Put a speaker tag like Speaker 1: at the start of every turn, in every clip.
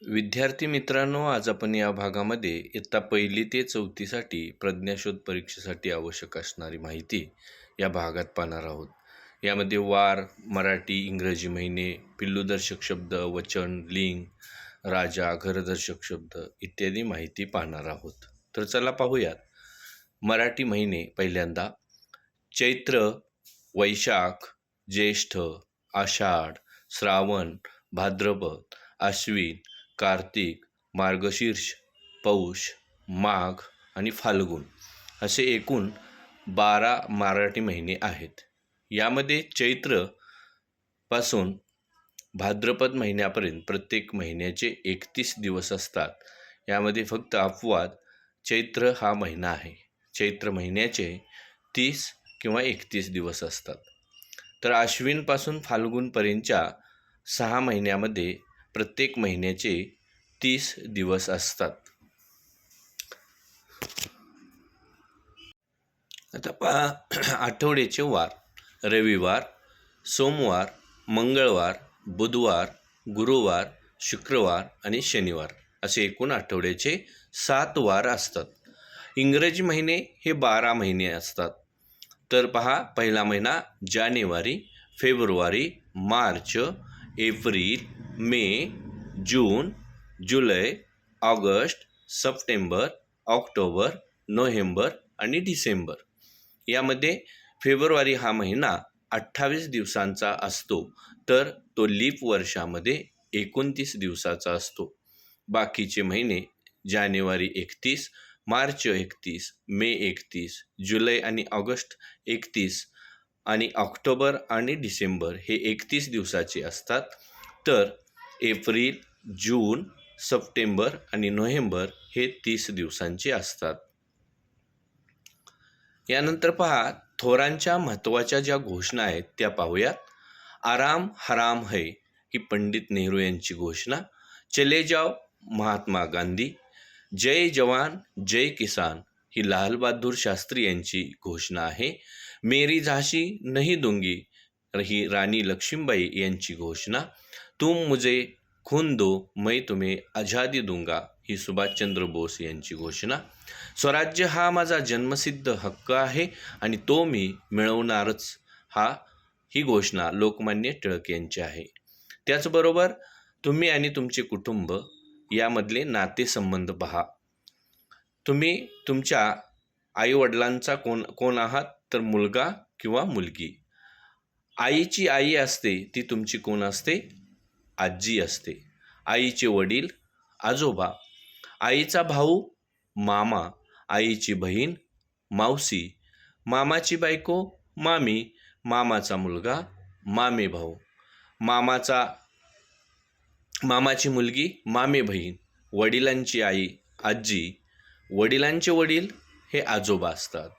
Speaker 1: विद्यार्थी मित्रांनो, आज आपण या भागामध्ये इयत्ता 1ली ते 4थीसाठी प्रज्ञाशोध परीक्षेसाठी आवश्यक असणारी माहिती या भागात पाहणार आहोत. यामध्ये वार, मराठी, इंग्रजी महिने, पिल्लूदर्शक शब्द, वचन, लिंग, राजा, घरदर्शक शब्द इत्यादी माहिती पाहणार आहोत. तर चला पाहूयात. मराठी महिने पहिल्यांदा चैत्र, वैशाख, ज्येष्ठ, आषाढ, श्रावण, भाद्रपद, आश्विन, कार्तिक, मार्गशीर्ष, पौष, माघ आणि फाल्गुन असे एकूण 12 मराठी महिने आहेत. यामध्ये चैत्र पासून भाद्रपद महिन्यापर्यंत प्रत्येक महिन्याचे 31 दिवस असतात. यामध्ये फक्त अपवाद चैत्र हा महिना आहे. चैत्र महिन्याचे 30 किंवा 31 दिवस असतात. तर आश्विनपासून फाल्गुनपर्यंतच्या 6 महिन्यामध्ये प्रत्येक महिन्याचे 30 दिवस असतात. आता पहा आठवड्याचे वार. रविवार, सोमवार, मंगळवार, बुधवार, गुरुवार, शुक्रवार आणि शनिवार असे एकूण आठवड्याचे 7 वार असतात. इंग्रजी महिने हे 12 महिने असतात. तर पहा, पहिला महिना जानेवारी, फेब्रुवारी, मार्च, एप्रिल, मे, जून, जुलै, ऑगस्ट, सप्टेंबर, ऑक्टोबर, नोव्हेंबर आणि डिसेंबर. यामध्ये फेब्रुवारी हा महिना 28 दिवसांचा असतो, तर तो लीप वर्षामध्ये 29 दिवसाचा असतो. बाकीचे महिने जानेवारी 31, मार्च 31, मे 31, जुलै आणि ऑगस्ट 31 आणि ऑक्टोबर आणि डिसेंबर हे 31 दिवसाचे असतात. तर एप्रिल, जून, सप्टेंबर आणि नोव्हेंबर हे 30 दिवसांचे असतात. यानंतर पहा, थोरांच्या महत्त्वाच्या ज्या घोषणा आहेत त्या पाहूयात. आराम हराम है ही पंडित नेहरू यांची घोषणा. चले जाओ महात्मा गांधी. जय जवान जय किसान ही लाल बहादूर शास्त्री यांची घोषणा आहे. मेरी झांसी नहीं दूंगी ही राणी लक्ष्मीबाई यांची घोषणा. तुम मुझे खून दो मैं तुम्हें आझादी दूंगा ही सुभाषचंद्र बोस यांची घोषणा. स्वराज्य हा माझा जन्मसिद्ध हक्क आहे आणि तो मी मिळवणारच ही घोषणा लोकमान्य टिळक यांची आहे. त्याचबरोबर तुम्ही आणि तुमचे कुटुंब यामधले नातेसंबंध पहा. तुम्ही तुमच्या आईवडिलांचा कोण आहात, तर मुलगा किंवा मुलगी. आईची आई असते ती तुमची कोण असते? आजी असते. आईचे वडील आजोबा. आईचा भाऊ मामा. आईची बहीण मावशी. मामाची बायको मामी. मामाचा मुलगा मामे भाऊ. मामाची मुलगी मामे बहीण. वडिलांची आई आजी. वडिलांचे वडील हे आजोबा असतात.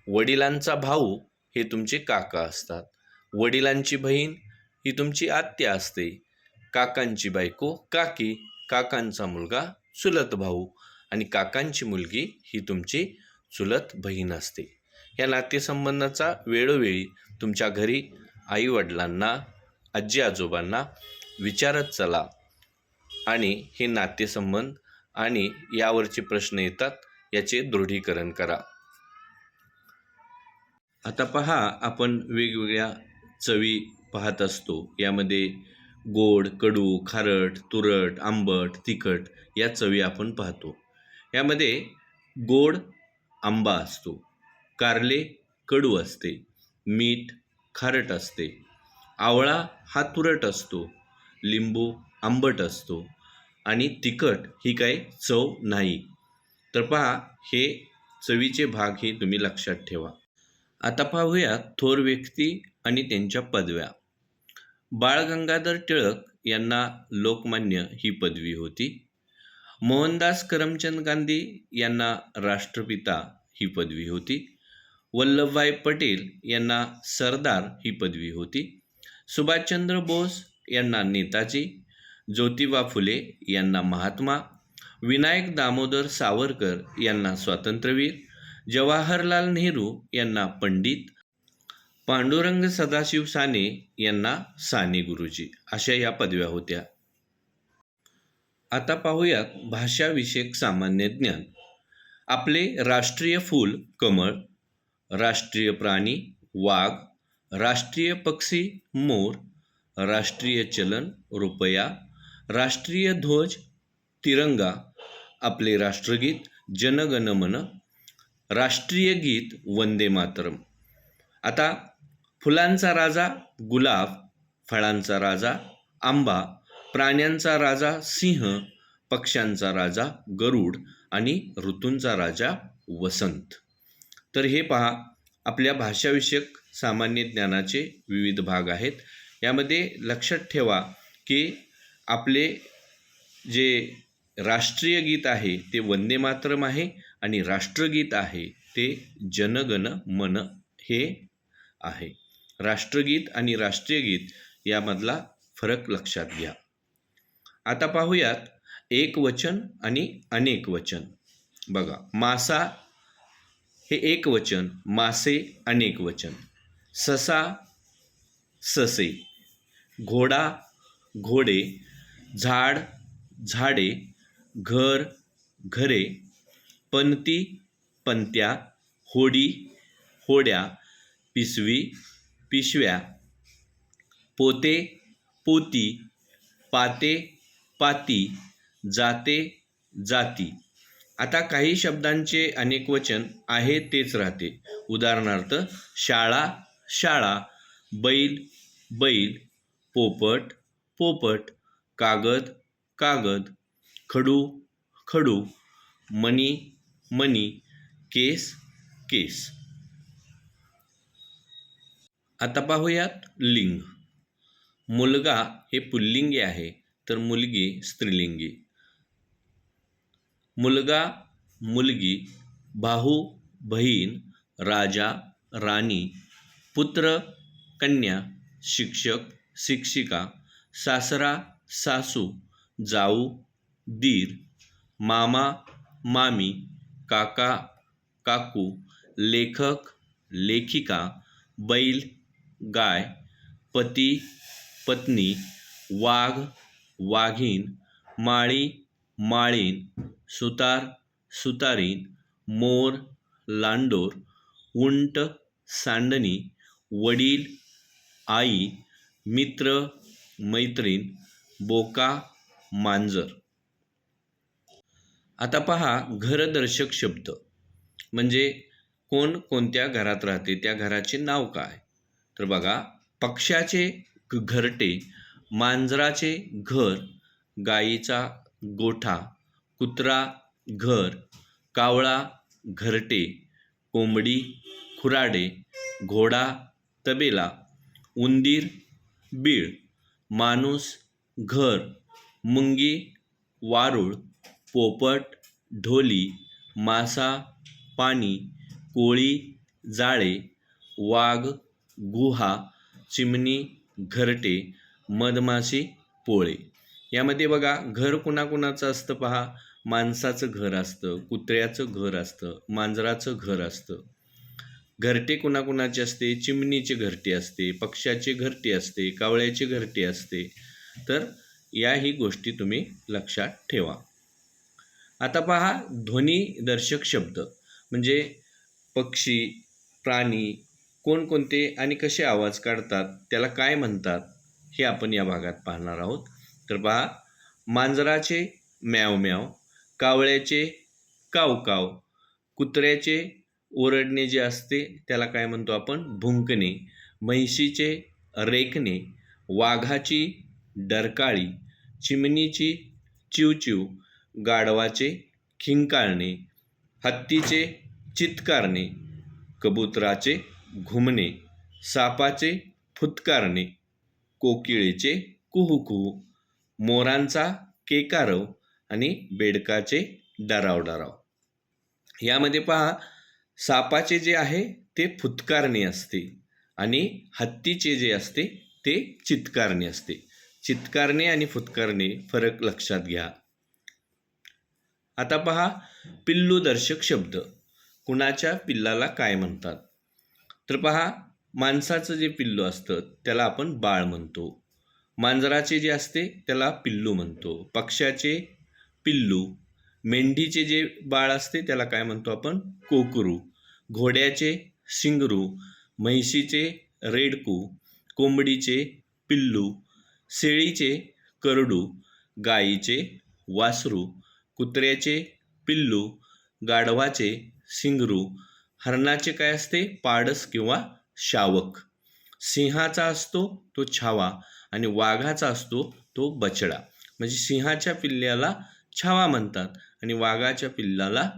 Speaker 1: वडिलांचा भाऊ हे तुमचे काका असतात. वडिलांची बहीण ही तुमची आत्या असते. काकांची बायको काकी. काकांचा मुलगा चुलत भाऊ आणि काकांची मुलगी ही तुमची चुलत बहीण असते. या नातेसंबंधाचा वेळोवेळी तुमच्या घरी आईवडिलांना, आजी आजोबांना विचारत चला आणि हे नातेसंबंध आणि यावरचे प्रश्न येतात याचे दृढीकरण करा. आता पहा, आपण वेगवेगळ्या चवी पाहत असतो. यामध्ये गोड, कडू, खारट, तुरट, आंबट, तिखट या चवी आपण पाहतो. यामध्ये गोड आंबा असतो, कारले कडू असते, मीठ खारट असते, आवळा हा तुरट असतो, लिंबू आंबट असतो आणि तिखट ही काही चव नाही. तर पहा, हे चवीचे भाग हे तुम्ही लक्षात ठेवा. आता पाहूया थोर व्यक्ती आणि त्यांच्या पदव्या. बाळ गंगाधर टिळक यांना लोकमान्य ही पदवी होती. मोहनदास करमचंद गांधी यांना राष्ट्रपिता ही पदवी होती. वल्लभभाई पटेल यांना सरदार ही पदवी होती. सुभाषचंद्र बोस यांना नेताजी. ज्योतिबा फुले यांना महात्मा. विनायक दामोदर सावरकर यांना स्वातंत्र्यवीर. जवाहरलाल नेहरू यांना पंडित. पांडुरंग सदाशिव साने यांना साने गुरुजी अशा या पदव्या होत्या. आता पाहूयात भाषाविषयक सामान्य ज्ञान. आपले राष्ट्रीय फूल कमळ, राष्ट्रीय प्राणी वाघ, राष्ट्रीय पक्षी मोर, राष्ट्रीय चलन रुपया, राष्ट्रीय ध्वज तिरंगा, आपले राष्ट्रगीत जनगण मन, राष्ट्रीय गीत वंदे मातरम. आता फुलांचा राजा गुलाब, फळांचा राजा आंबा, प्राण्यांचा राजा सिंह, पक्ष्यांचा राजा गरुड आणि ऋतूंचा राजा वसंत. तर हे पहा, आपल्या भाषाविषयक सामान्य ज्ञानाचे विविध भाग आहेत. यामध्ये लक्षात ठेवा की आपले जे राष्ट्रीय गीत आहे ते वंदे मातरम आहे आणि राष्ट्रगीत आहे ते जनगण मन हे आहे. राष्ट्रगीत आणि राष्ट्रीय गीत यामधला फरक लक्षात घ्या. आता पाहूयात एक वचन आणि अनेक वचन. बघा, मासा हे एक वचन, मासे अनेक वचन, ससा ससे, घोडा घोडे, झाड झाडे, घर घरे, पंती पंत्या, होडी होड्या, पिशवी पिशव्या, पोते पोती, पाते पाती, जाते जाती. आता काही शब्दांचे अनेक वचन आहे तेच राहते. उदाहरणार्थ शाळा शाळा, बैल बैल, पोपट पोपट, कागद कागद, खडू खडू, मणी मणी, केस केस. आता पाहूयात लिंग. मुलगा हे पुल्लिंगी आहे तर मुलगी स्त्रीलिंगी. मुलगा मुलगी, भाऊ बहीण, राजा राणी, पुत्र कन्या, शिक्षक शिक्षिका, सासरा सासू, जाऊ दीर, मामा मामी, काका काकू, लेखक लेखिका, बैल गाय, पती पत्नी, वाघ वाघीण, माळी माळीण, सुतार सुतारीण, मोर लांडोर, उंट सांडणी, वडील आई, मित्र मैत्रीण, बोका मांजर. आता पहा घरदर्शक शब्द म्हणजे कोण कोणत्या घरात राहते, त्या घराचे नाव काय. तर बघा, पक्ष्याचे घरटे, मांजराचे घर, गाईचा गोठा, कुत्रा घर, कावळा घरटे, कोंबडी खुराडे, घोडा तबेला, उंदीर बीळ, माणूस घर, मुंगी वारूळ, पोपट ढोली, मासा पाणी, कोळी जाळे, वाघ गुहा, चिमणी घरटे, मधमाशी पोळे. यामध्ये बघा घर कुणाकुणाचं असतं पहा. माणसाचं घर असतं, कुत्र्याचं घर असतं, मांजराचं घर असतं. घरटे कुणाकुणाचे असते, चिमणीचे घरटे असते, पक्ष्याचे घरटे असते, कावळ्याचे घरटे असते. तर याही गोष्टी तुम्ही लक्षात ठेवा. आता पहा ध्वनीदर्शक शब्द म्हणजे पक्षी प्राणी कोणकोणते आणि कसे आवाज काढतात, त्याला काय म्हणतात, हे आपण या भागात पाहणार आहोत. तर पहा, मांजराचे म्याव म्याव, कावळ्याचे काव काव, कुत्र्याचे ओरडणे जे असते त्याला काय म्हणतो आपण भुंकणे, म्हैशीचे रेकणे, वाघाची डरकाळी, चिमणीची चिवचिव, गाढवाचे खिंकाळणे, हत्तीचे चित्कारणे, कबुतराचे घुमणे, सापाचे फुत्कारणे, कोकिळेचे कुहू, मोरांचा केकारव आणि बेडकाचे डराव डराव. यामध्ये पहा, सापाचे जे आहे ते फुत्कारणे असते आणि हत्तीचे जे असते ते चित्कारणे असते. चित्कारणे आणि फुत्कारणे फरक लक्षात घ्या. आता पहा पिल्लू दर्शक शब्द. कुणाच्या पिल्लाला काय म्हणतात. तर पहा, माणसाचं जे पिल्लू असतं त्याला आपण बाळ म्हणतो. मांजराचे जे असते त्याला पिल्लू म्हणतो. पक्ष्याचे पिल्लू. मेंढीचे जे बाळ असते त्याला काय म्हणतो आपण? कोकरू. घोड्याचे शिंगरू. म्हैशीचे रेडकू. कोंबडीचे पिल्लू. शेळीचे करडू. गाईचे वासरू. कुत्र्याचे पिल्लू. गाढवाचे शिंगरू. हरणाचे काय असते? पाडस किंवा शावक. सिंहाचा असतो तो छावा आणि वाघाचा असतो तो बछडा. म्हणजे सिंहाच्या पिल्ल्याला छावा म्हणतात आणि वाघाच्या पिल्लाला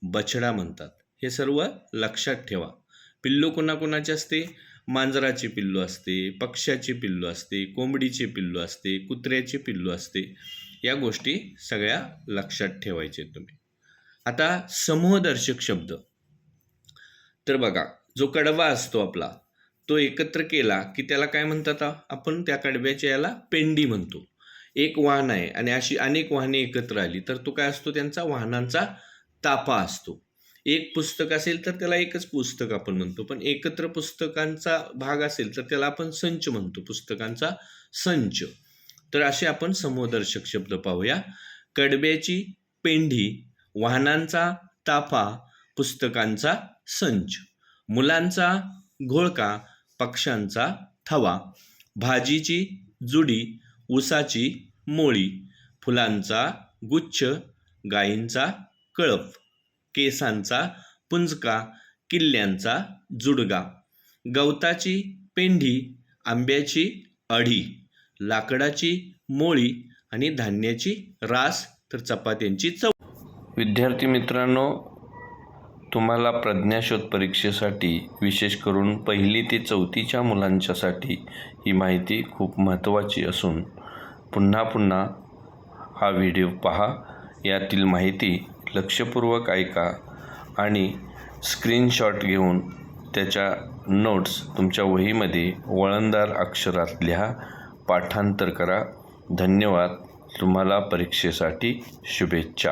Speaker 1: बछडा म्हणतात. हे सर्व लक्षात ठेवा. पिल्लू कोणाकोणाचे असते? मांजराचे पिल्लू असते, पक्ष्याचे पिल्लू असते, कोंबडीचे पिल्लू असते, कुत्र्याचे पिल्लू असते. या गोष्टी सगळ्या लक्षात ठेवायचे तुम्ही. आता समूहदर्शक शब्द. तर बघा, जो कडवा असतो आपला तो एकत्र केला की त्याला काय म्हणतात? आपण त्या कडव्याच्या याला पेंडी म्हणतो. एक वाहन आहे आणि अशी अनेक वाहने एकत्र आली तर तो काय असतो? त्यांचा वाहनांचा ताफा असतो. एक पुस्तक असेल तर त्याला एकच पुस्तक आपण म्हणतो, पण एकत्र पुस्तकांचा भाग असेल तर त्याला आपण संच म्हणतो, पुस्तकांचा संच. तर असे आपण समूहदर्शक शब्द पाहूया. कडब्याची पेंढी, वाहनांचा ताफा, पुस्तकांचा संच. मुलांचा घोळका, पक्ष्यांचा थवा. भाजीची जुडी, ऊसाची मोळी. फुलांचा गुच्छ, गायींचा कळप. केसांचा पुंजका, किल्ल्यांचा जुडगा. गवताची पेंढी, आंब्याची अढी. लाकडाची मोळी आणि धान्याची रास तर चपात्यांची चव. विद्यार्थी मित्रांनो, तुम्हाला प्रज्ञाशोध परीक्षेसाठी विशेष करून 1ली ते 4थीच्या मुलांच्यासाठी ही माहिती खूप महत्त्वाची असून पुन्हा पुन्हा हा व्हिडिओ पहा. यातील माहिती लक्षपूर्वक ऐका आणि स्क्रीनशॉट घेऊन त्याच्या नोट्स तुमच्या वहीमध्ये वळणदार अक्षरात लिहा, पाठांतर करा. धन्यवाद. तुम्हाला परीक्षेसाठी शुभेच्छा.